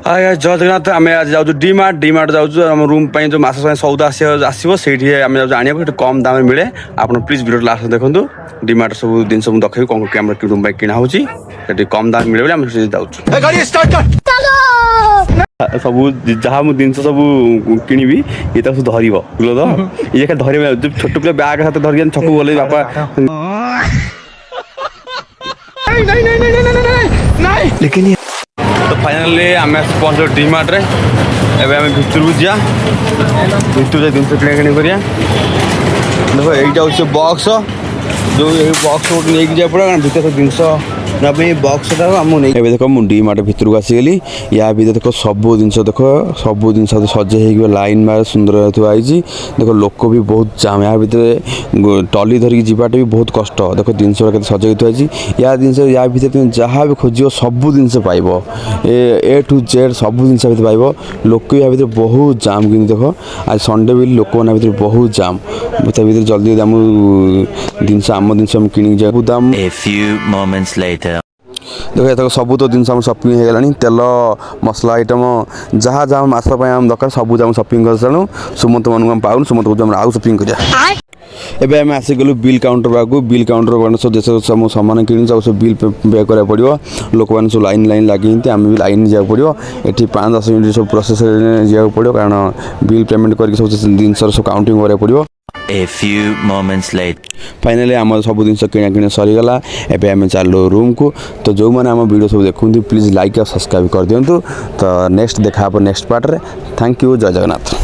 जय जगन्नाथ आम आज जाऊँ डीमार्ट जाऊँ आम रूम जो मास सौदा आसो से आम जाऊँ आने कम दाम मिले आप प्लीज वीडियो लास्ट देखो डीमार्ट सब जिन मुझे देखी कौन आम रूम किना हो कम दाम मिले आम जाऊँ सब जहाँ मुझे जिन सब किणी ये सब धर बुझल तो ये धर छोट पे बैग हाथ धरिक छक गले बापा लेकिन तो फाइनाली आम पहुँच डीमार्ट रे एवं आम भितर को जा भितर जिन किଣା किणी करिया देखो यहीटा हूँ बक्स जो बक्स नहीं जा पड़ा भितर सब जिनस बक्स नहीं देख मुझे डीमार्ट भितर को आसीगली या भितर देख सब जिन सजे हो लाइन मार सुंदर थी देख लोक भी बहुत जाम या भितर टली धरिकी जावाटा भी बहुत कष्ट देख जिन सजे थी या जिन या भितर तुम जहाँ भी खोज सब जिन पाइब ए टू जेड सब जिन पाइब लोक या भितर बहुत जाम कि देख आज संडे भी लोक मैंने भितर बहुत जाम भितर जल्दी आम जिन आम जिन कि दाम देख ये सब तो जिन सपिंग हो गला तेल मसला आइटम जहाँ जहाँ मास दरकार सब आम सपिंग कर सारूँ सुमंत मन पाऊँ सुमंत को आउ सपिंग कर एबे आम आसीगलु बिल काउंटर बाकू बिल काउंटर सब देश सब सामान कि सब बिल पे करा पड़ो लोक मैंने सब लाइन लगे आम भी लाइन जाक पड़ो ये 5-10 मिनट सब प्रोसेस जाक पड़ो कारण बिल पेमेंट करके सब जिन सब काउंटिंग करा पड़ो A few moments later. Finally आम सब जिन किଣା सरीगला एबे आम चलो रूम को तो जो मैंने आम वीडियो सब देखते प्लीज लाइक और सब्सक्राइब कर दिंतु तो नेक्स्ट देखा नेक्स्ट पार्ट रे थैंक यू जय जगन्नाथ।